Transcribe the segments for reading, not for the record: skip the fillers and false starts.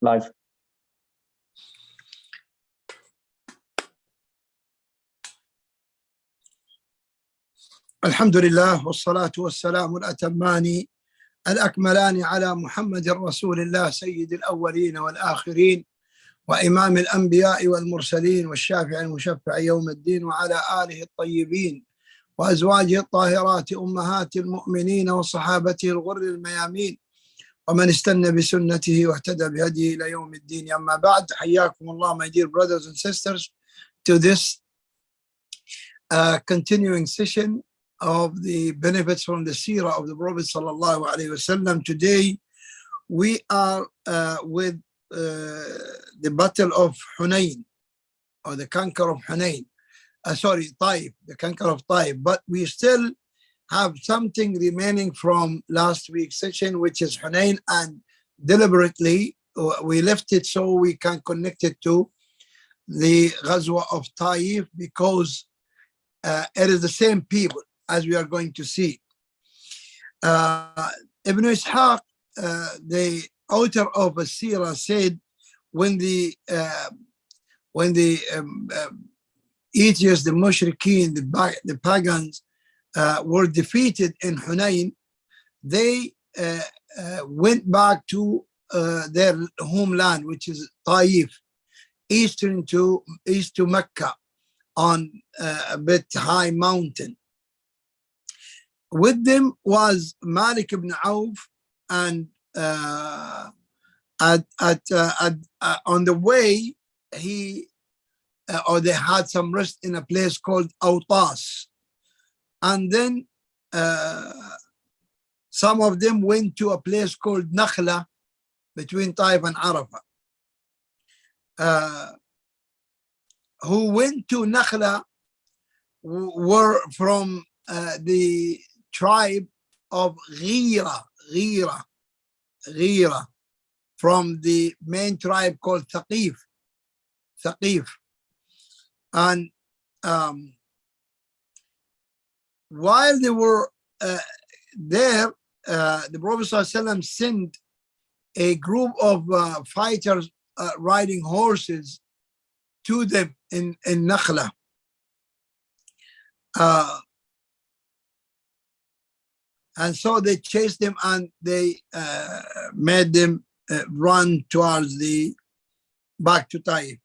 Live. الحمد لله والصلاة والسلام الأتمان الأكملان على محمد رسول الله سيد الأولين والآخرين وإمام الأنبياء والمرسلين والشافع المشفع يوم الدين وعلى آله الطيبين وأزواجه الطاهرات أمهات المؤمنين وصحابته الغر الميامين ومن استنى بسنته واهتدى بهديه إلى يوم الدين. أما بعد, حياكم الله, my dear brothers and sisters, to this continuing session of the benefits from the Seerah of the Prophet sallallahu alaihi wasallam. Today we are with the battle of Hunain, or the conquer of Hunain. Taif, the conquer of Taif. But we still have something remaining from last week's session, which is Hunain, and deliberately we left it so we can connect it to the Ghazwa of Taif, because it is the same people, as we are going to see. Ibn Ishaq, the author of a Seerah, said when the atheists, the mushrikeen, the pagans were defeated in Hunain, they went back to their homeland, which is Taif, east to Mecca, on a bit high mountain. With them was Malik ibn Auf, and on the way they had some rest in a place called Autas, and then some of them went to a place called Nakhla between Taif and Arafah. Who went to Nakhla were from the tribe of Ghira, from the main tribe called Thaqif. And while they were there, the Prophet ﷺ sent a group of fighters riding horses to them in Nakhla. And so they chased them, and they made them run towards back to Taif.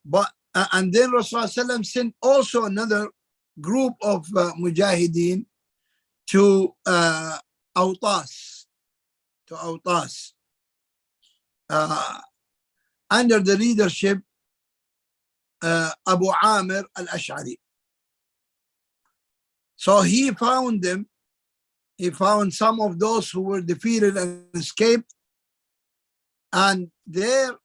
But and then Rasulullah sent also another group of mujahideen to Autas, under the leadership Abu Amir al-Ash'ari. So he found them. He found some of those who were defeated and escaped, and there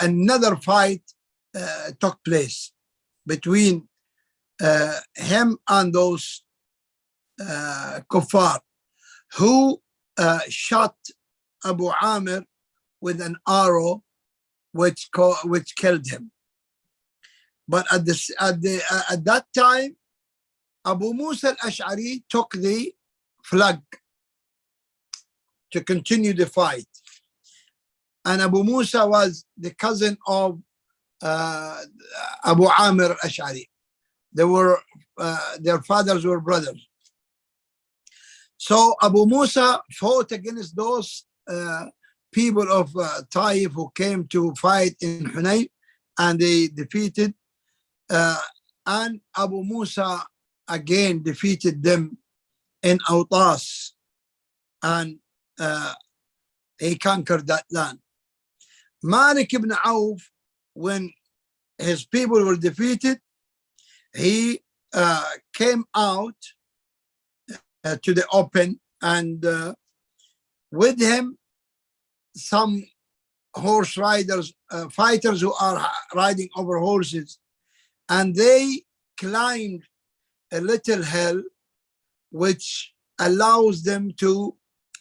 another fight took place between him and those kuffar, who shot Abu Amir with an arrow, which killed him. But at that time, Abu Musa al-Ash'ari took the flag to continue the fight. And Abu Musa was the cousin of Abu Amir al-Ash'ari. They were, their fathers were brothers. So Abu Musa fought against those people of Taif who came to fight in Hunain, and they defeated. And Abu Musa again defeated them in Autas, and he conquered that land. Malik ibn Auf, when his people were defeated, he came out to the open, and with him some horse riders, fighters who are riding over horses, and they climbed a little hill which allows them to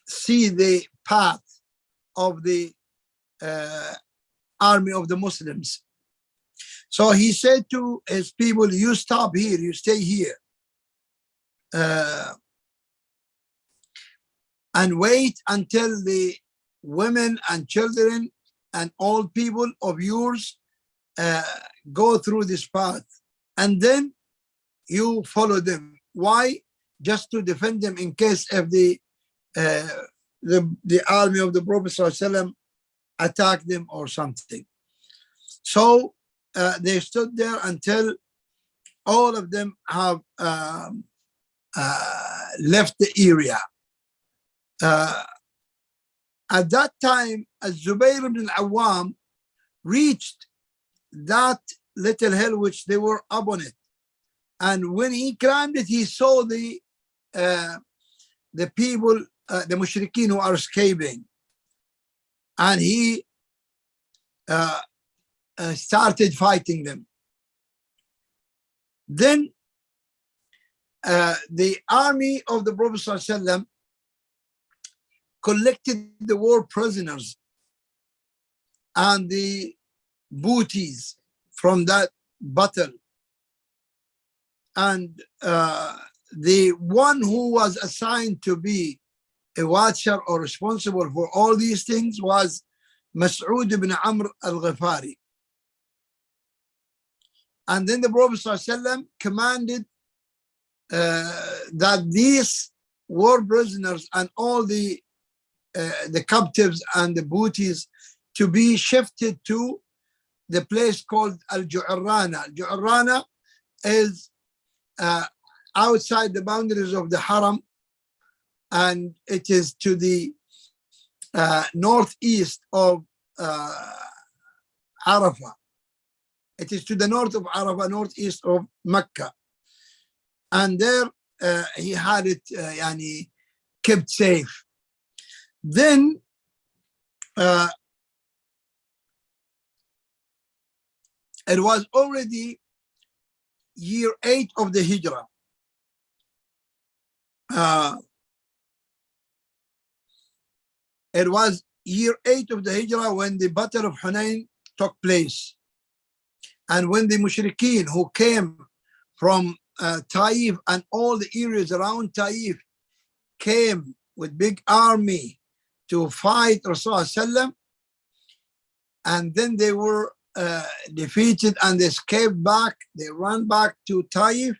see the path of the army of the Muslims. So he said to his people, you stop here, you stay here. and wait until the women and children and old people of yours go through this path, and then you follow them. Why? Just to defend them in case if the army of the Prophet ﷺ attack them or something. So they stood there until all of them have left the area. At that time, Zubayr ibn al-Awwam reached that little hill which they were up on it. And when he climbed it, he saw the people, the mushrikeen who are escaping. And he started fighting them. Then the army of the Prophet ﷺ collected the war prisoners and the booties from that battle. And the one who was assigned to be a watcher or responsible for all these things was Mas'ud ibn Amr al-Ghifari. And then the Prophet ﷺ commanded that these war prisoners and all the captives and the booties to be shifted to the place called Al-Ju'rana. Al-Ju'rana is outside the boundaries of the Haram, and it is to the northeast of Arafah. It is to the north of Arafah, northeast of Mecca. And there he had it kept safe. Then it was already year 8 of the Hijrah. It was year 8 of the Hijrah when the Battle of Hunain took place. And when the mushrikeen who came from Taif and all the areas around Taif came with big army to fight Rasulullah, and then they were defeated and they escaped back. They ran back to Taif.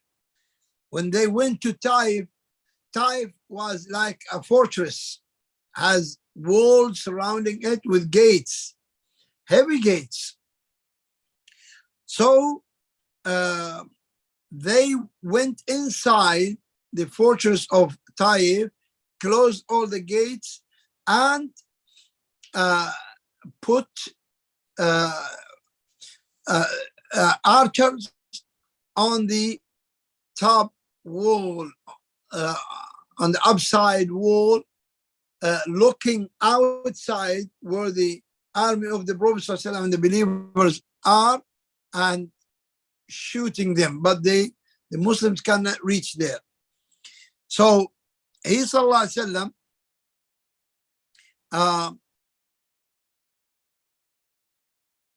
When they went to Taif, Taif was like a fortress, has walls surrounding it with gates, heavy gates. So they went inside the fortress of Taif, closed all the gates, and put archers on the top wall, on the upside wall, looking outside where the army of the Prophet ﷺ and the believers are, and shooting them, but the Muslims cannot reach there. So he ﷺ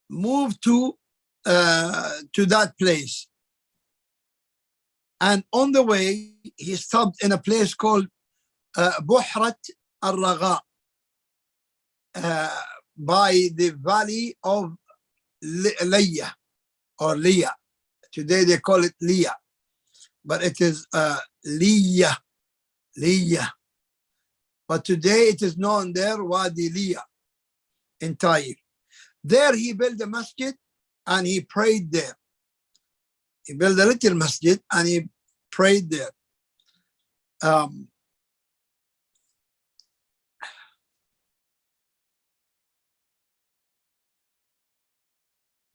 moved to that place, and on the way he stopped in a place called Buhrat al-Raga, by the valley of Liyah or Liyah. Today they call it Liyah, but it is Liyah. But today it is known there Wadi Liyah in Taif. There he built a masjid and he prayed there. He built a little masjid and he prayed there.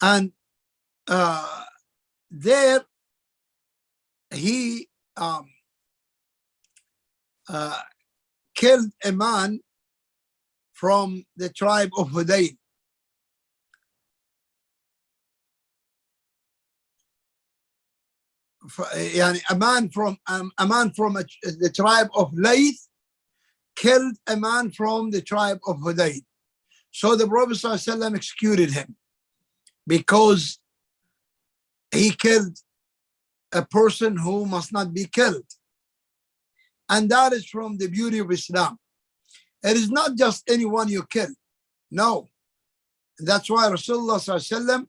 And there he killed a man from the tribe of Hunain. A man from the tribe of Layth killed a man from the tribe of Hunain. So the Prophet ﷺ executed him because he killed a person who must not be killed. And that is from the beauty of Islam. It is not just anyone you kill. No. That's why Rasulullah ﷺ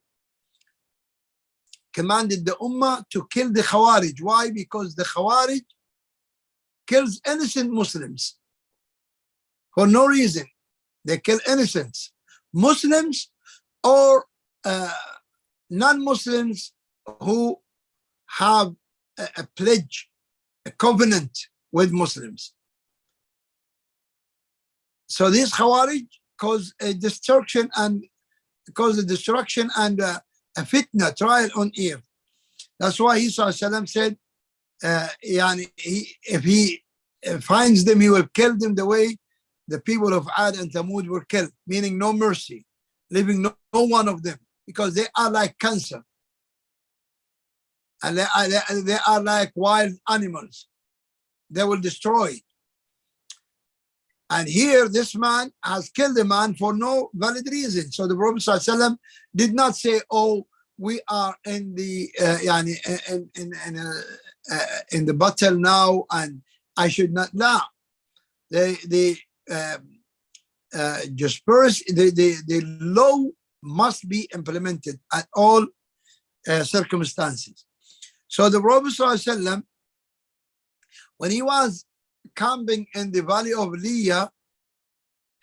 commanded the Ummah to kill the Khawarij. Why? Because the Khawarij kills innocent Muslims for no reason. They kill innocents, Muslims or non-Muslims who have a pledge, a covenant with Muslims. So these Khawarij cause a destruction and a fitna, trial on earth. That's why he said, if he finds them, he will kill them the way the people of Ad and Thamud were killed, meaning no mercy, leaving no one of them, because they are like cancer. And they are like wild animals. They will destroy. And here, this man has killed a man for no valid reason. So the Prophet ﷺ did not say, "Oh, we are in the in the battle now, and I should not." No, the law must be implemented at all circumstances. So the Prophet ﷺ, when he was camping in the valley of Liya,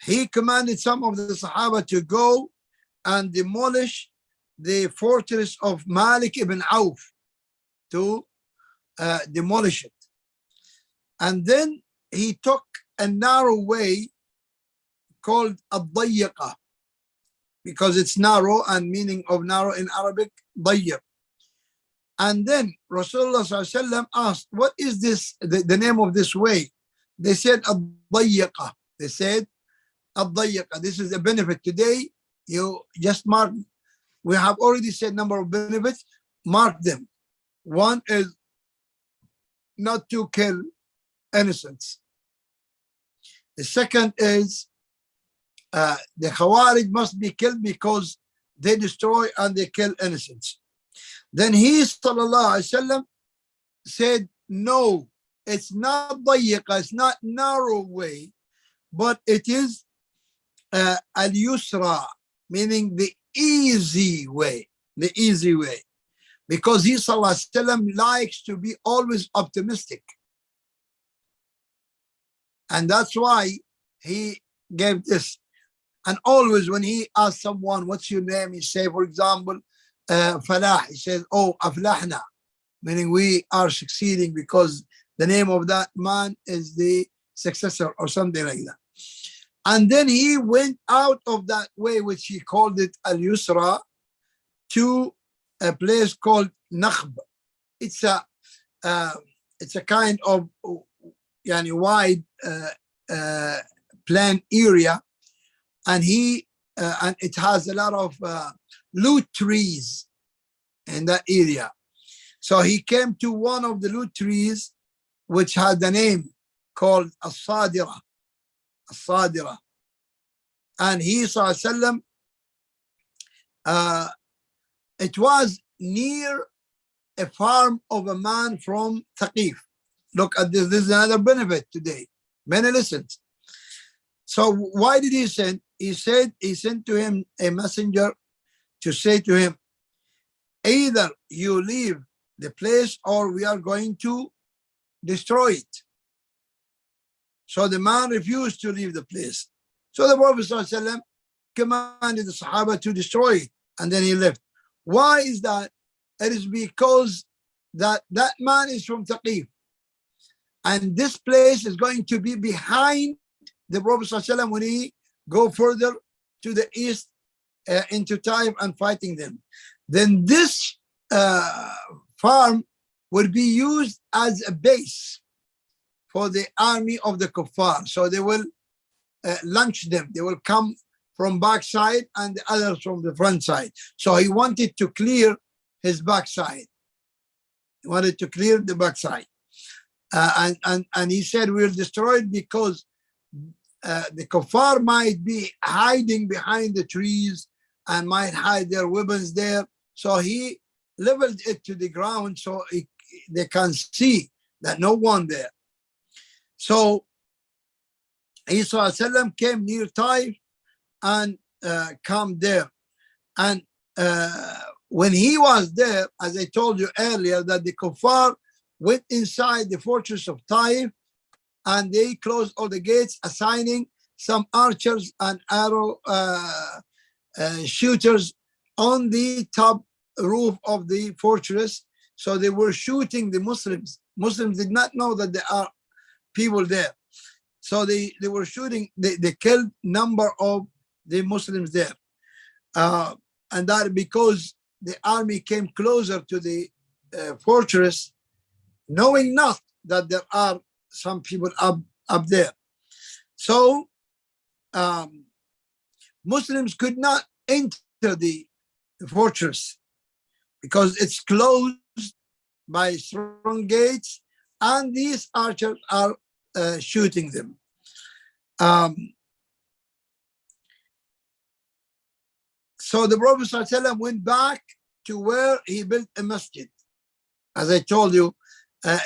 he commanded some of the Sahaba to go and demolish the fortress of Malik ibn Auf, to demolish it. And then he took a narrow way called Ad-Dayyiqa, because it's narrow, and meaning of narrow in Arabic, Dayyiq. And then Rasulullah ﷺ asked, what is this, the name of this way? They said Ad-Dayyiqa. They said Ad-Dayyiqa. This is a benefit. Today, you just mark, we have already said number of benefits, mark them. One is not to kill innocents. The second is the Khawarij must be killed because they destroy and they kill innocents. Then he, sallallahu alaihi wasallam, said, no, it's not dayiqa, it's not narrow way, but it is al-yusra, meaning the easy way, because he, sallallahu alaihi wasallam, likes to be always optimistic. And that's why he gave this. And always when he asks someone, what's your name? He say, for example, Falah. He says, oh, aflahna, meaning we are succeeding because the name of that man is the successor or something like that. And then he went out of that way, which he called it al-yusra, to a place called Nakhb. It's a kind of wide plain area, and it has a lot of loot trees in that area. So he came to one of the loot trees, which had the name called As-Sadira. And he, sallallahu alaihi wasallam, it was near a farm of a man from Thaqif. Look at this. This is another benefit today. Many lessons. So why did he send? He said he sent to him a messenger to say to him, either you leave the place or we are going to destroy it. So the man refused to leave the place. So the Prophet ﷺ commanded the Sahaba to destroy it, and then he left. Why is that? It is because that man is from Thaqif, and this place is going to be behind the Prophet ﷺ when he go further to the east into Taif and fighting them. Then this farm will be used as a base for the army of the kuffar. So they will launch them. They will come from backside and the others from the front side. So he wanted to clear his backside. He wanted to clear the backside. And he said, we'll destroy it because the kuffar might be hiding behind the trees and might hide their weapons there. So he leveled it to the ground so they can see that no one there. So He came near Taif and camped there. And when he was there, as I told you earlier, that the kuffar went inside the fortress of Taif and they closed all the gates, assigning some archers and arrow shooters on the top roof of the fortress. So they were shooting the Muslims. Muslims did not know that there are people there. So they were shooting, they killed number of the Muslims there. And that because the army came closer to the fortress, knowing not that there are some people up there. So Muslims could not enter the fortress because it's closed by strong gates and these archers are shooting them. So the Prophet ﷺ went back to where he built a masjid, as I told you,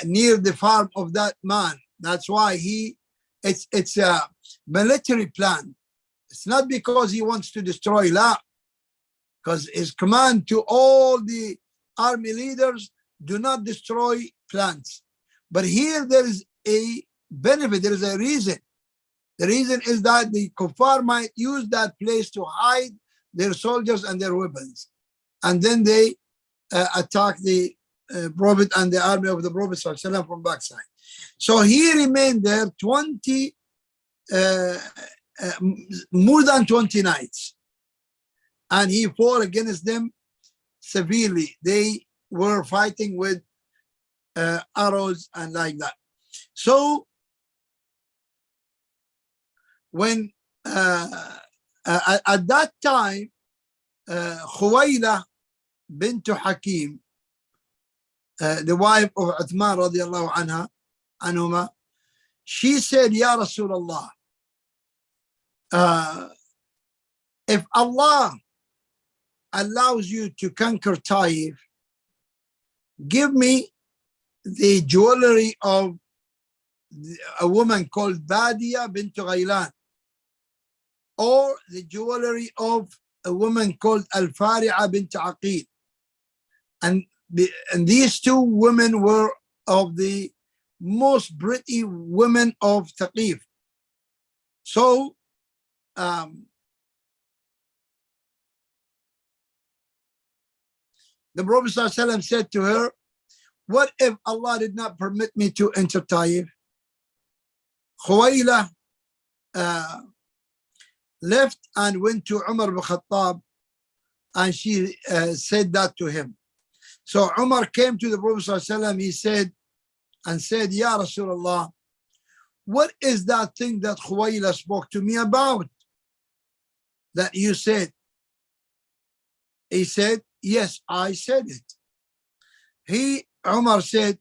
near the farm of that man. That's why it's a military plan. It's not because he wants to destroy La, because his command to all the army leaders, do not destroy plants. But here there is a benefit, there is a reason. The reason is that the kuffar might use that place to hide their soldiers and their weapons. And then they attack the Prophet and the army of the Prophet ﷺ from backside. So he remained there more than 20 nights. And he fought against them severely. They were fighting with arrows and like that. So when at that time, Khuwaila bint Hakim, the wife of Uthman radiallahu anhuma, she said, Ya Rasulullah, if Allah allows you to conquer Taif, give me the jewelry of a woman called Badia bint Ghaylan, or the jewelry of a woman called Al-Fari'a bint Aqil. And these two women were of the most pretty women of Taqif. So the Prophet ﷺ said to her, what if Allah did not permit me to enter Taif? Khuwaila left and went to Umar ibn Khattab, and she said that to him. So Umar came to the Prophet ﷺ, he said, Ya Rasulullah, what is that thing that Khuwaila spoke to me about that you said? He said, yes, I said it. Umar said,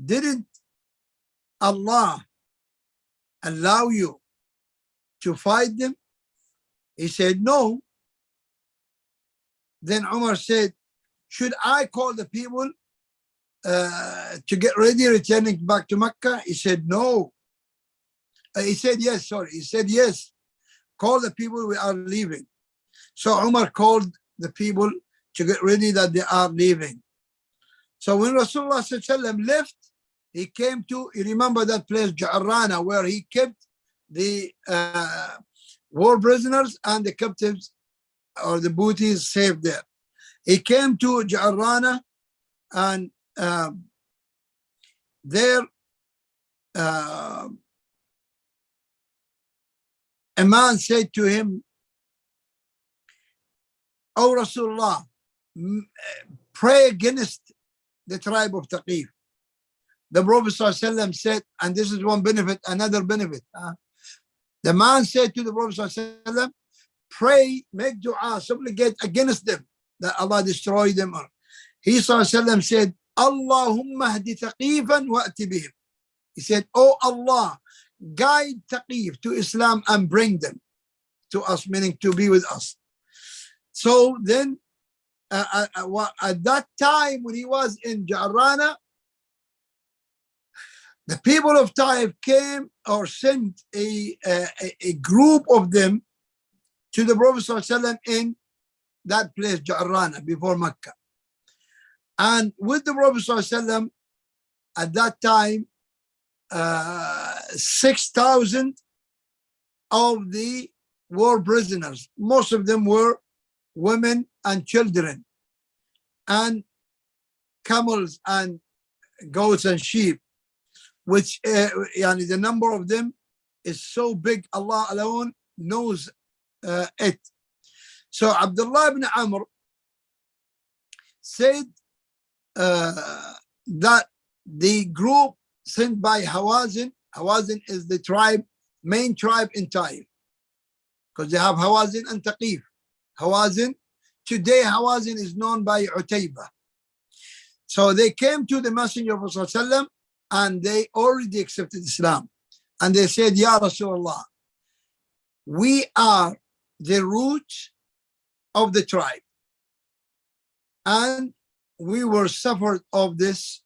didn't Allah allow you to fight them? He said, no. Then Umar said, should I call the people to get ready, returning back to Mecca? He said, no. He said, yes, sorry. He said, yes, call the people, we are leaving. So Umar called the people to get ready that they are leaving. So when Rasulullah ﷺ left, he came to, you remember that place, Ja'arana, where he kept the war prisoners and the captives or the booties saved there. He came to Ja'arana, and there a man said to him, "O Rasulullah, pray against the tribe of Taqif." The Prophet ﷺ said, and this is one benefit, another benefit. The man said to the Prophet ﷺ, pray, make dua, supplicate against them, that Allah destroy them. He ﷺ said, Allahumma hdi Taqifan wa ati bihim. He said, oh Allah, guide Taqif to Islam and bring them to us, meaning to be with us. So then, at that time when he was in Ja'arana, The people of Taif came or sent a group of them to the Prophet ﷺ in that place, Ja'rana, before Mecca. And with the Prophet ﷺ, at that time, 6,000 of the war prisoners. Most of them were women and children, and camels and goats and sheep, which the number of them is so big, Allah alone knows it. So Abdullah ibn Amr said that the group sent by Hawazin is the tribe, main tribe in Taif, because they have Hawazin and Taqif. Hawazin, today Hawazin is known by Utayba. So they came to the Messenger of Rasulullah and they already accepted Islam. And they said, Ya Rasulullah, we are the root of the tribe, and we were suffered of this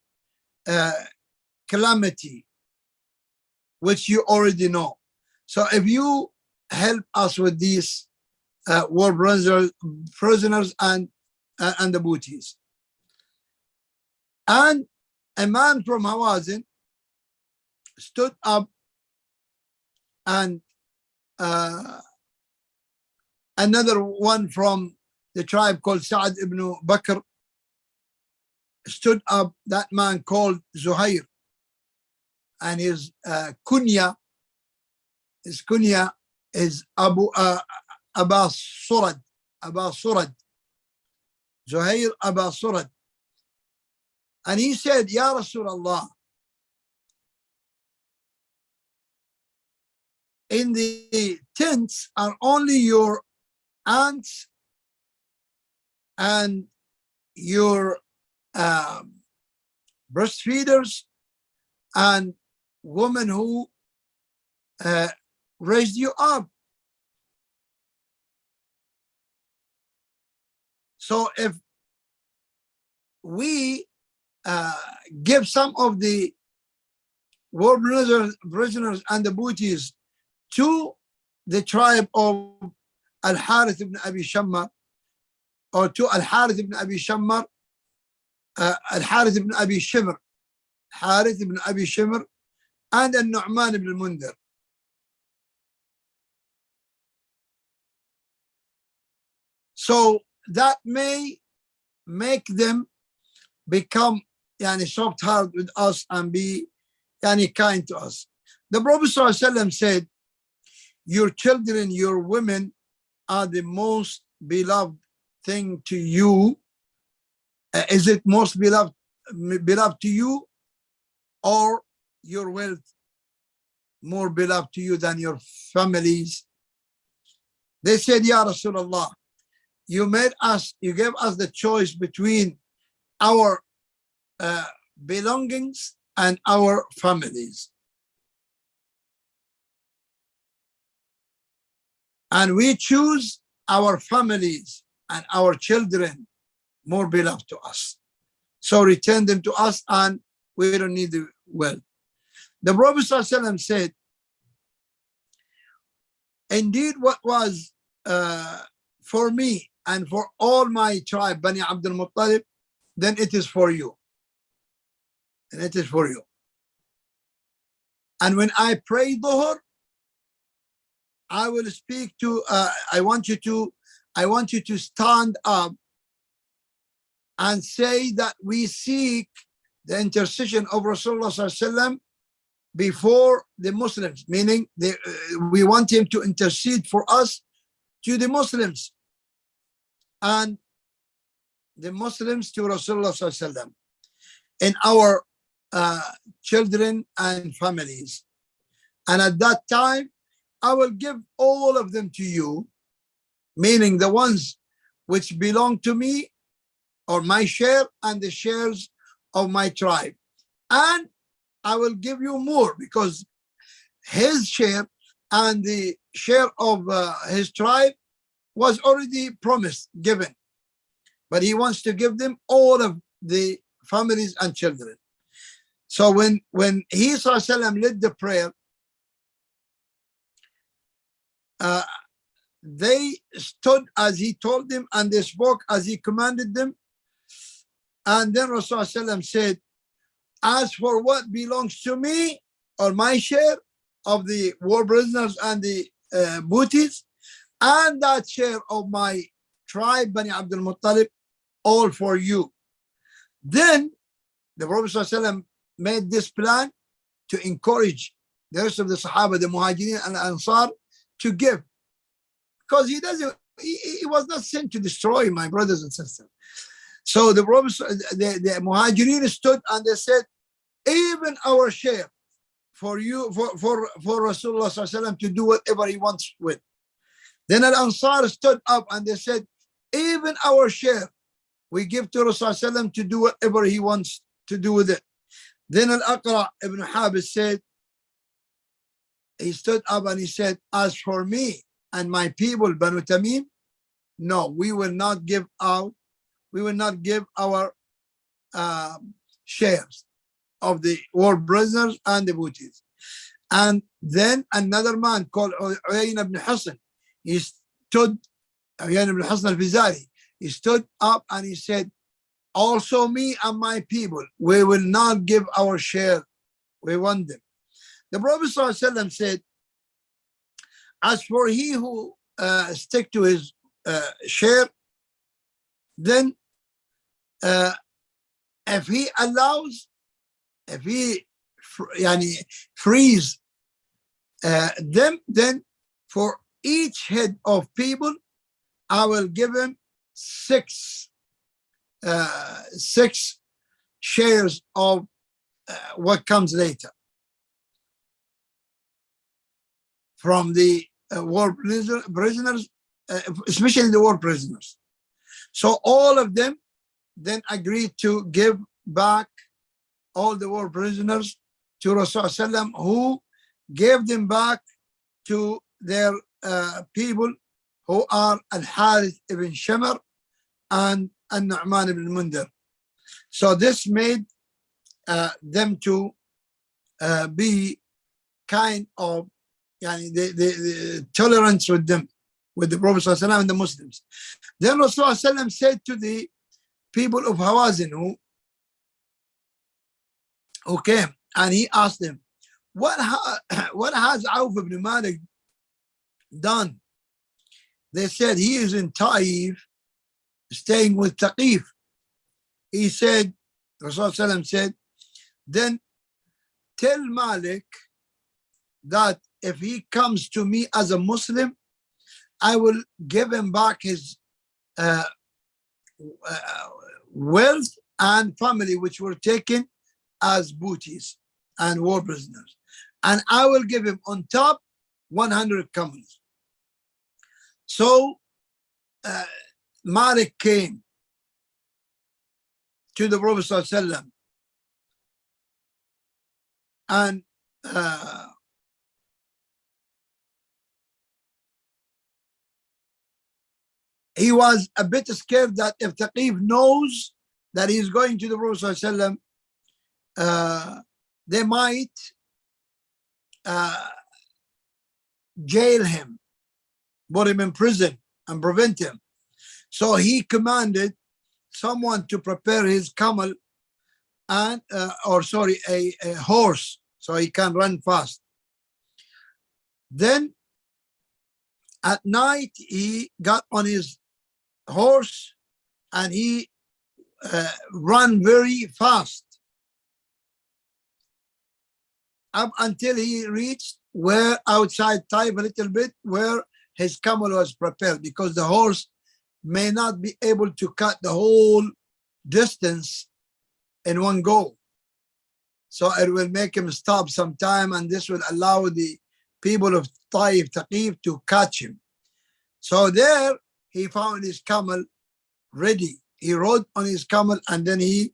calamity, which you already know. So if you help us with these war prisoners and the booties. And a man from Hawazin stood up, and another one from the tribe called Sa'ad ibn Bakr stood up. That man called Zuhair, and his kunya is Aba Surad, Zuhair Aba Surad. And he said, Ya Rasulullah, in the tents are only your aunts and your breastfeeders and women who raised you up. So if we give some of the war prisoners and the booties to the tribe of Al-Harith ibn Abi Shammar, or to Al-Harith ibn Abi Shammar, Al-Harith ibn Abi Shimr, Harith ibn Abi Shimr, and Al-Nu'man ibn al-Mundhir. So that may make them become soft hearted with us and be kind to us. The Prophet ﷺ said, your children, your women are the most beloved thing to you. Is it most beloved to you, or your wealth more beloved to you than your families? They said, Ya Rasulullah, you gave us the choice between our belongings and our families. And we choose our families and our children more beloved to us. So return them to us, and we don't need the wealth. The Prophet ﷺ said, indeed, what was for me and for all my tribe, Bani Abdul Muttalib, then it is for you. And it is for you. And when I pray Dhuhr, I will speak to, I want you to stand up and say that we seek the intercession of Rasulullah ﷺ before the Muslims, meaning we want him to intercede for us to the Muslims, and the Muslims to Rasulullah ﷺ in our children and families. And at that time, I will give all of them to you, meaning the ones which belong to me, or my share and the shares of my tribe. And I will give you more, because his share and the share of his tribe was already promised, given. But he wants to give them all of the families and children. So when he ﷺ led the prayer, they stood as he told them, and they spoke as he commanded them. And then Rasulullah said, as for what belongs to me, or my share of the war prisoners and the booties, and that share of my tribe, Bani Abdul Muttalib, all for you. Then the Prophet ﷺ made this plan to encourage the rest of the Sahaba, the Muhajirin and Ansar, to give. Because he was not sent to destroy, my brothers and sisters. So the Prophet, the Muhajirin stood and they said, even our share for you, for Rasulullah ﷺ to do whatever he wants with. Then Al-Ansar stood up and they said, even our share we give to Rasulullah ﷺ to do whatever he wants to do with it. Then Al-Aqra ibn Habis said, he stood up and he said, as for me and my people, Banu Tamim, no, we will not give out, we will not give our shares of the war prisoners and the booties. And then another man called Hunain ibn Hassan, he stood, Hunain ibn Hassan al-Fizari, he stood up and he said, also me and my people, we will not give our share, we want them. The Prophet ﷺ said, as for he who stick to his share, then if he allows, if he frees them, then for each head of people, I will give him six shares of what comes later from the war prisoners, especially the war prisoners. So all of them then agreed to give back all the war prisoners to Rasulullah, who gave them back to their people, who are Al-Harith ibn Shamar and Al-Nu'man ibn Mundar. So this made them to be kind of the tolerance with them, with the Prophet ﷺ and the Muslims. Then Rasulullah ﷺ said to the people of Hawazin who came, and he asked them, what has Auf ibn Malik done? They said, he is in Taif, staying with Taqif. He said, Rasulullah said, then tell Malik that if he comes to me as a Muslim, I will give him back his wealth and family, which were taken as booties and war prisoners. And I will give him on top 100 camels. So Malik came to the Prophet ﷺ, and he was a bit scared that if Taqif knows that he's going to the Prophet ﷺ, they might jail him, put him in prison and prevent him. So he commanded someone to prepare his camel and a horse, so he can run fast. Then at night he got on his horse and he ran very fast up until he reached where outside Taif a little bit, where his camel was prepared, because the horse may not be able to cut the whole distance in one go. So it will make him stop sometime, and this will allow the people of Taif, Taqif, to catch him. So there he found his camel ready. He rode on his camel, and then he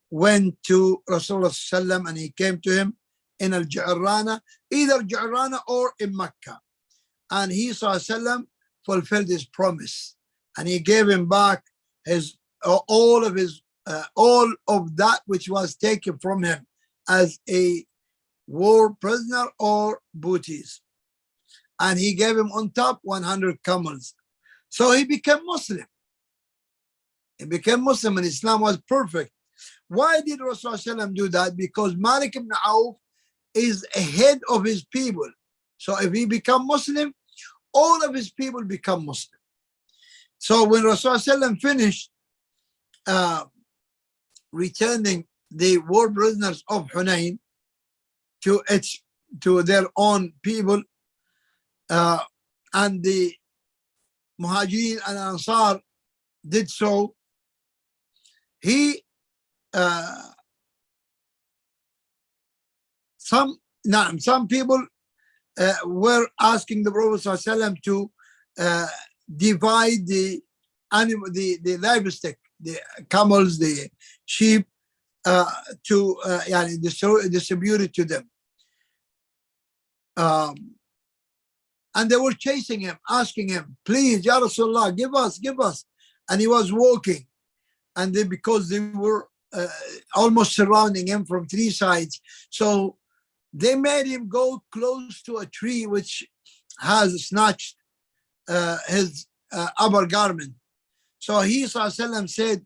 went to Rasulullah ﷺ, and he came to him in Al-Ju'rana, either Ju'rana or in Mecca. And he ﷺ fulfilled his promise, and he gave him back his all of that which was taken from him as a war prisoner or booties. And he gave him on top 100 camels. So he became Muslim. He became Muslim and Islam was perfect. Why did Rasulullah do that? Because Malik ibn Auf is ahead of his people. So if he become Muslim, all of his people become Muslim. So when Rasulullah finished returning the war prisoners of Hunain to their own people, and the Muhajirin and Ansar did so, he some people were asking the Prophet ﷺ to divide the animal, the livestock, the camels, the sheep, to distribute it to them. And they were chasing him, asking him, please, Ya Rasulullah, give us. And he was walking. And because they were almost surrounding him from three sides. So they made him go close to a tree which has snatched his upper garment. So he ﷺ said,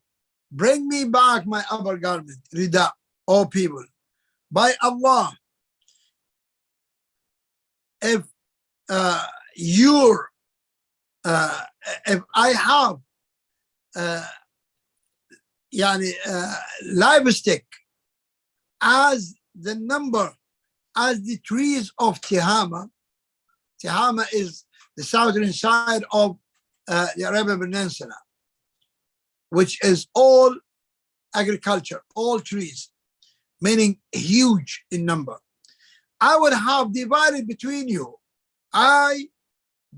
bring me back my upper garment, rida, O people. By Allah, if if I have livestock as the number as the trees of Tihama. Tihama is the southern side of the Arabian Peninsula, which is all agriculture, all trees, meaning huge in number. I would have divided between you. I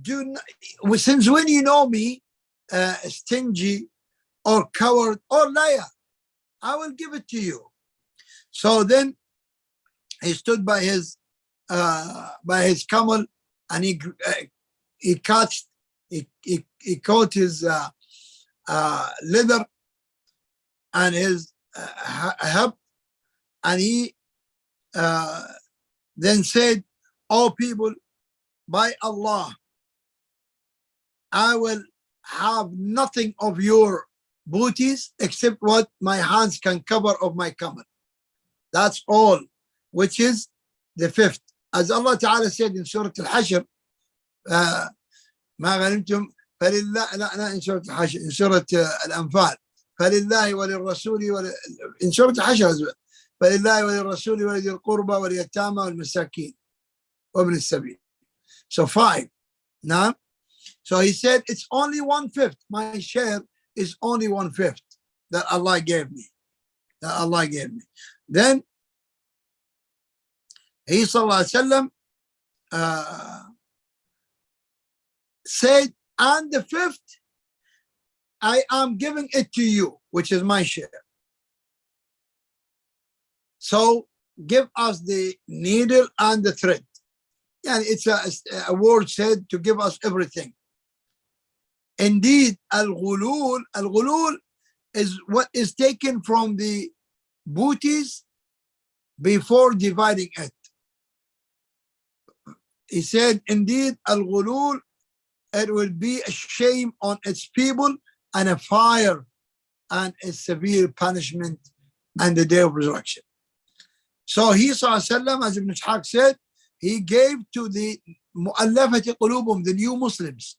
do not, since when you know me, stingy or coward or liar, I will give it to you. So then he stood by his camel, and he caught his leather and his hip, and he then said, "O people, by Allah, I will have nothing of your booties except what my hands can cover of my camel. That's all," which is the fifth. As Allah Ta'ala said in Surah Al-Hashr, ما غنمتم فلله, لا in Surah Al-Hashr, in Surah Al-Anfal, فلله وللرسول in Surah Al-Hashr as well, فلله وللرسول ولذي القربى واليتامى والمساكين وابن السبيل. So 5. Now, so he said, it's only 1/5. My share is only 1/5 that Allah gave me. Then he sallallahu alaihi wasallam said, and the 5th, I am giving it to you, which is my share. So give us the needle and the thread. Yeah, it's a word said to give us everything. Indeed, al-ghulul is what is taken from the booties before dividing it. He said, indeed, al-ghulul, it will be a shame on its people and a fire and a severe punishment and the day of resurrection. So he sallallahu, as Ibn Ishaq said, he gave to the mu'allafati qulubum, the new Muslims.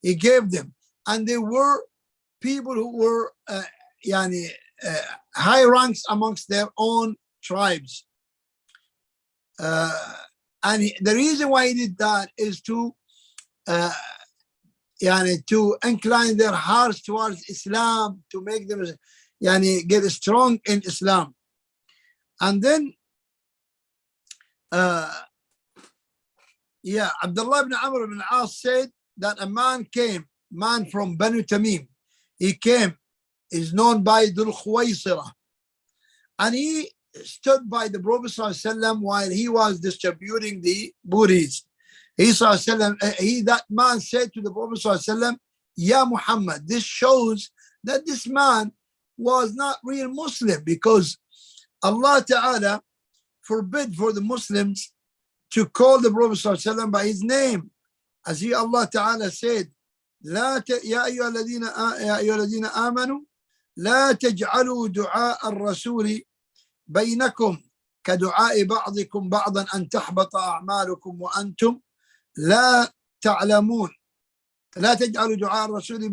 He gave them, and they were people who were high ranks amongst their own tribes. And the reason why he did that is to incline their hearts towards Islam, to make them get strong in Islam. And then Abdullah ibn Amr ibn As said that a man from Banu Tamim, he came, is known by Dhul Khuwaysirah, and he stood by the Prophet ﷺ while he was distributing the booties. That man said to the Prophet ﷺ, Ya Muhammad, this shows that this man was not real Muslim, because Allah Ta'ala forbid for the Muslims to call the Prophet ﷺ by his name. As he, Allah Ta'ala said, يا أيها الذين آمنوا لا تجعلوا دعاء الرسول بينكم كدعاء بعضكم بعضا أن تحبط أعمالكم وأنتم لا تعلمون. لا تجعلوا دعاء الرسول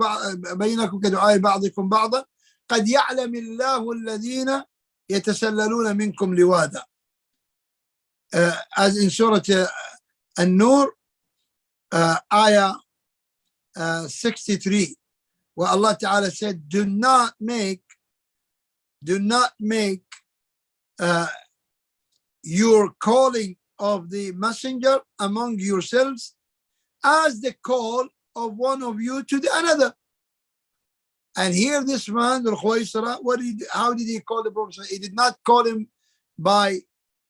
بينكم كدعاء بعضكم بعضا قد يعلم الله الذين يتسللون منكم لواذا. As in Surah An-Nur, ayah 63, where Allah Ta'ala said, do not make your calling of the messenger among yourselves as the call of one of you to the another. And here this man, Al-Khuwaisara, how did he call the Prophet? He did not call him by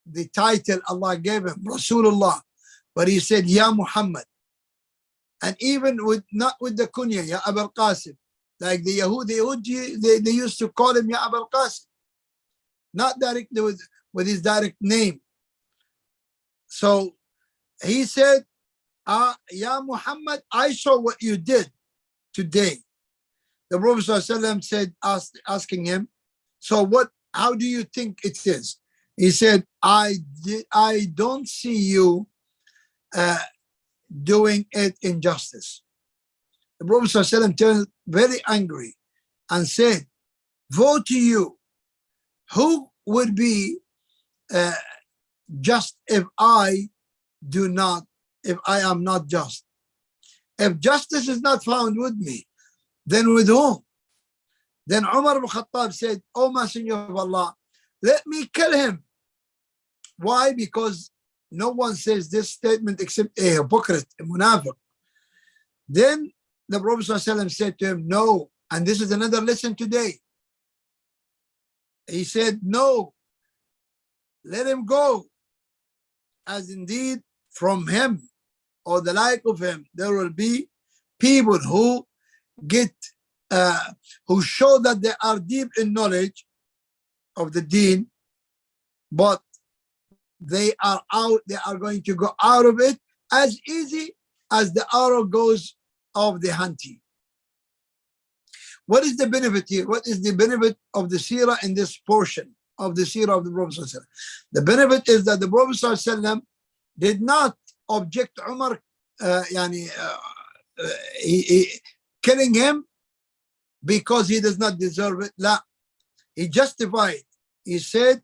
the title Allah gave him, Rasulullah, but he said, Ya Muhammad. And even not with the kunya, Ya Abul Qasim. Like the Yahudi, they used to call him Ya Abul Qasim. Not directly with his direct name. So he said, Ya Muhammad, I saw what you did today. The Prophet ﷺ said, asking him, so how do you think it is? He said, I don't see you doing it injustice. The Prophet ﷺ turned very angry and said, woe to you, who would be just if I am not just? If justice is not found with me, then with whom? Then Umar ibn Khattab said, O Messenger of Allah, let me kill him. Why? Because no one says this statement except a hypocrite, a munafiq. Then the Prophet ﷺ said to him, no. And this is another lesson today. He said, no, let him go. As indeed from him or the like of him, there will be people who who show that they are deep in knowledge of the deen, but they are going to go out of it as easy as the arrow goes off the hunting. What is the benefit here? What is the benefit of the seerah in this portion of the seerah of the Prophet ﷺ? The benefit is that the Prophet ﷺ did not object Umar killing him because he does not deserve it. La. He justified. He said,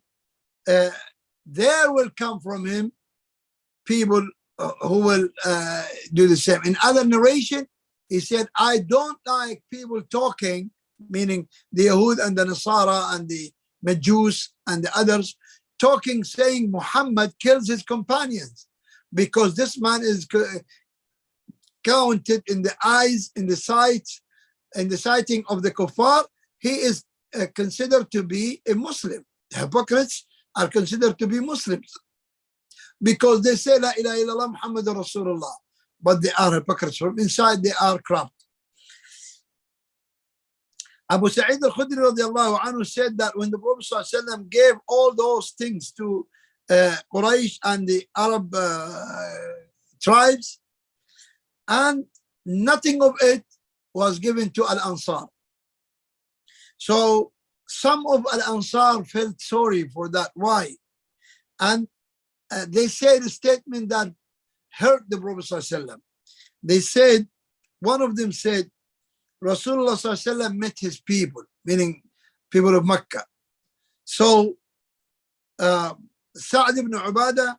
there will come from him people who will do the same. In other narration, he said, I don't like people talking, meaning the Yahud and the Nasara and the Majus and the others, talking, saying Muhammad kills his companions, because this man is counted in the eyes, in the sighting of the kuffar. He is considered to be a Muslim. The hypocrites are considered to be Muslims because they say La ilaha illallah Muhammadur Rasulullah, but they are hypocrites. From inside they are corrupt. Abu Sa'id al-Khudri radiallahu anhu said that when the Prophet ﷺ gave all those things to Quraysh and the Arab tribes, and nothing of it was given to Al-Ansar. So some of Al-Ansar felt sorry for that. Why? And they said a statement that hurt the Prophet ﷺ. They said, one of them said, Rasulullah ﷺ met his people, meaning people of Mecca. So Sa'd ibn Ubadah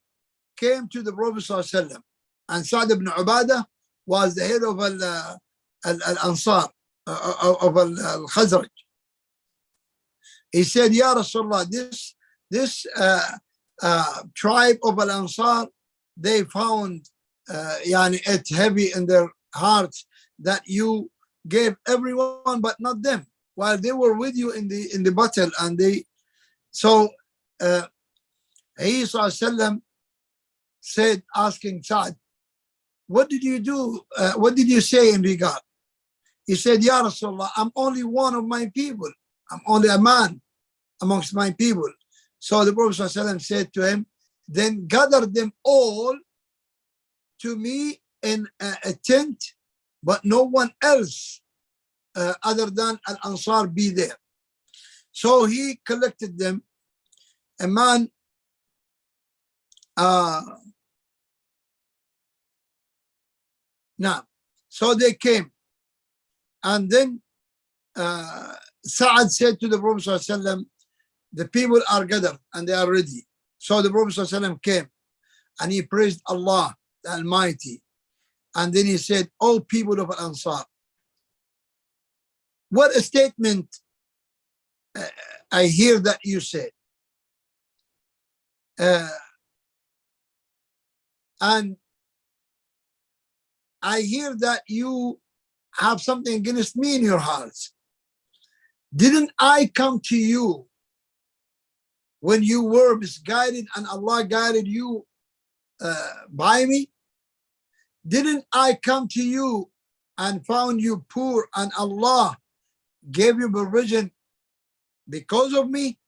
came to the Prophet ﷺ, and Sa'd ibn Ubadah was the head of Al-Ansar, of Al-Khazraj. He said, Ya Rasulullah, this tribe of Al-Ansar, they found it heavy in their hearts that you gave everyone but not them, while they were with you in the battle. And he ﷺ said, asking Sa'd, what did you do? What did you say in regard? He said, Ya Rasulullah, I'm only one of my people. I'm only a man amongst my people. So the Prophet ﷺ said to him, then gather them all to me in a tent, but no one else other than Al-Ansar be there. So he collected them. A man now, so they came, and then Sa'ad said to the Prophet ﷺ, the people are gathered and they are ready. So the Prophet ﷺ came and he praised Allah the Almighty, and then he said, "O people of Al-Ansar, what a statement I hear that you said. And I hear that you have something against me in your hearts. Didn't I come to you when you were misguided and Allah guided you by me? Didn't I come to you and found you poor and Allah gave you provision because of me?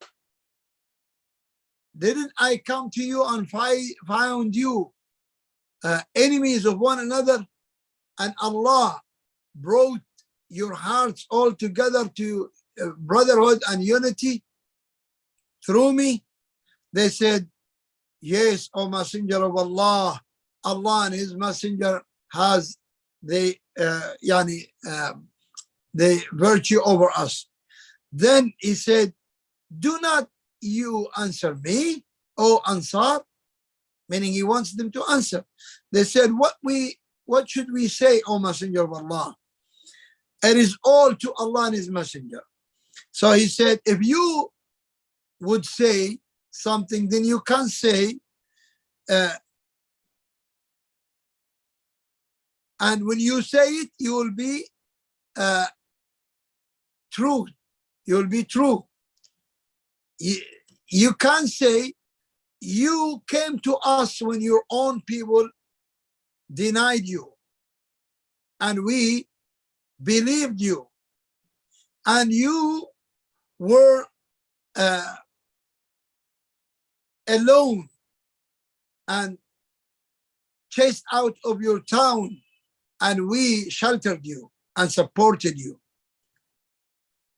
Didn't I come to you and found you enemies of one another, and Allah brought your hearts all together to brotherhood and unity through me?" They said, "Yes, O Messenger of Allah. Allah and His Messenger has the virtue over us." Then he said, "Do not you answer me, O Ansar?" Meaning he wants them to answer. They said, what should we say, O Messenger of Allah? It is all to Allah and His Messenger. So he said, if you would say something, then you can say, and when you say it, you will be true. You will be true. You can say, you came to us when your own people denied you, and we believed you, and you were alone and chased out of your town, and we sheltered you and supported you.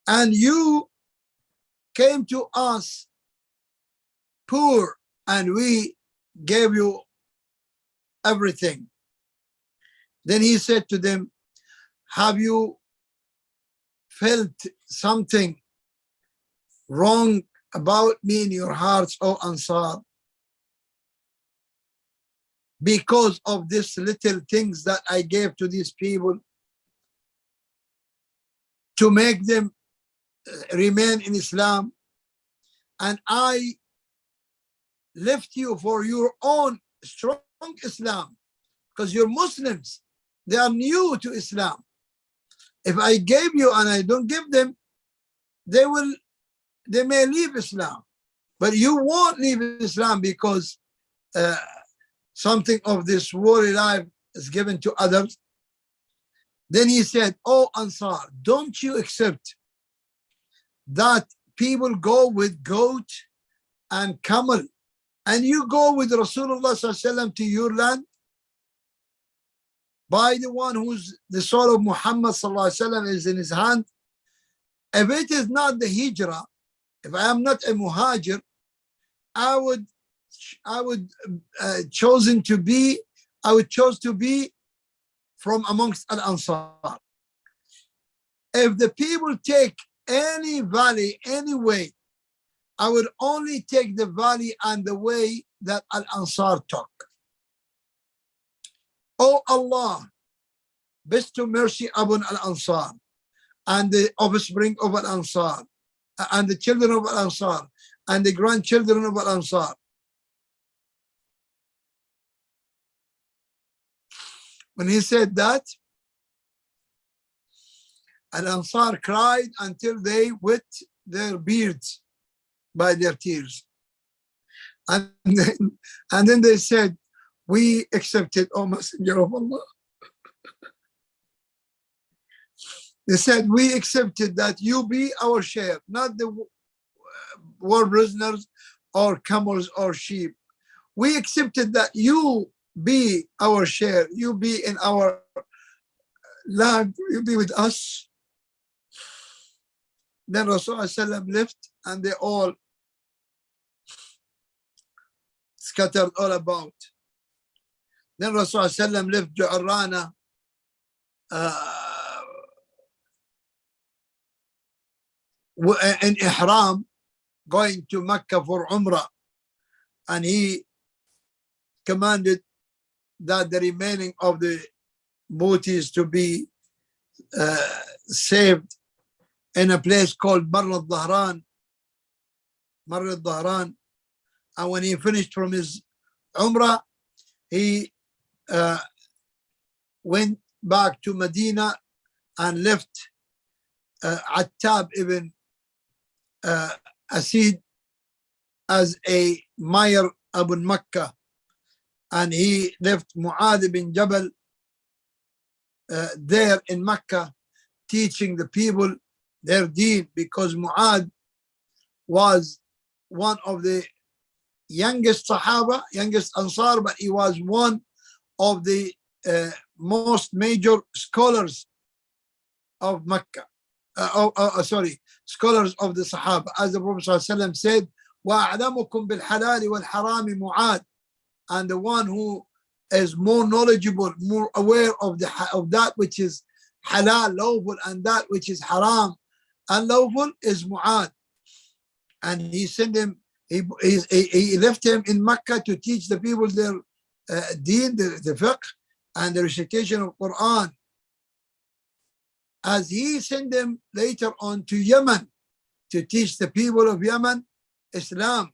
And you came to us poor, and we gave you everything. Then he said to them, have you felt something wrong about me in your hearts, O Ansar, because of these little things that I gave to these people to make them remain in Islam? And I left you for your own strong Islam, because you're Muslims. They are new to Islam. If I gave you and I don't give them, they may leave Islam. But you won't leave Islam because something of this worldly life is given to others. Then he said, "Oh Ansar, don't you accept that people go with goat and camel, and you go with Rasulullah ﷺ to your land? By the one who's the soul of Muhammad ﷺ is in his hand. If it is not the hijrah, if I am not a muhajir, I would choose to be from amongst Al-Ansar. If the people take any valley, any way, I would only take the valley and the way that Al-Ansar took. Oh Allah, bestow mercy upon Al-Ansar and the offspring of Al-Ansar and the children of Al-Ansar and the grandchildren of Al-Ansar." When he said that, Al-Ansar cried until they wet their beards by their tears. And then they said, "We accepted, O Messenger of Allah." They said, "We accepted that you be our share, not the war prisoners or camels or sheep. We accepted that you be our share, you be in our land, you be with us. Then Rasulullah left and they all scattered all about. Then Rasulullah left Ju'arana in Ihram, going to Mecca for Umrah, and he commanded that the remaining of the booties to be saved in a place called Marr al-Dhahran. And when he finished from his Umrah, he went back to Medina and left Attab ibn Asid as a mayor of Mecca, and he left Mu'adh ibn Jabal there in Mecca teaching the people their deen, because Mu'adh was one of the youngest Sahaba, youngest Ansar, but he was one of the most major scholars of Mecca. Scholars of the Sahaba. As the Prophet ﷺ said, وَأَعْلَمُكُمْ بِالْحَلَالِ وَالْحَرَامِ مُعَاذ. And the one who is more knowledgeable, more aware of that which is halal, lawful, and that which is haram, unlawful, is Mu'adh. And he sent him, he left him in Mecca to teach the people their deen, the fiqh, and the recitation of Quran. As he sent them later on to Yemen to teach the people of Yemen Islam.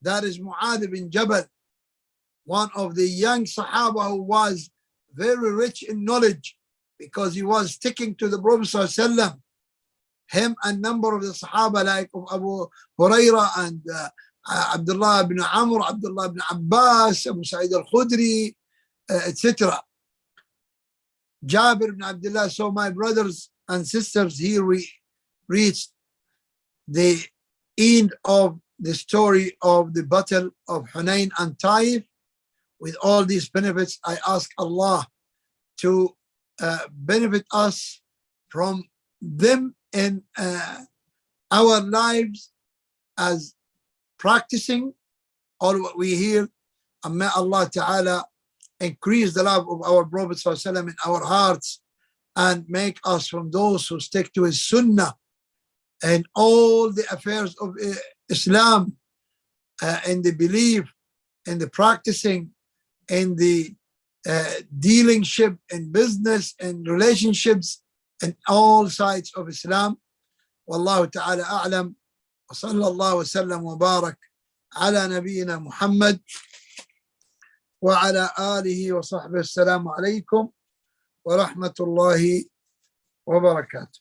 That is Mu'adh ibn Jabal, one of the young Sahaba who was very rich in knowledge, because he was sticking to the Prophet ﷺ. Him and number of the Sahaba like Abu Huraira and Abdullah ibn Amr, Abdullah ibn Abbas, Abu Sa'id al-Khudri, etc. Jabir ibn Abdullah. So my brothers and sisters, here we reached the end of the story of the battle of Hunain and Taif. With all these benefits, I ask Allah to benefit us from them in our lives as practicing all what we hear. And may Allah Ta'ala increase the love of our Prophet ﷺ in our hearts and make us from those who stick to his sunnah and all the affairs of Islam, in the belief, in the practicing, in the dealingship, in business, in relationships, in all sides of Islam. Wallahu ta'ala a'lam. Wa sallallahu wa sallam wa barak ala nabiyyina Muhammad wa ala alihi wa sahbihi. Assalamu alaikum wa rahmatullahi wa barakatuh.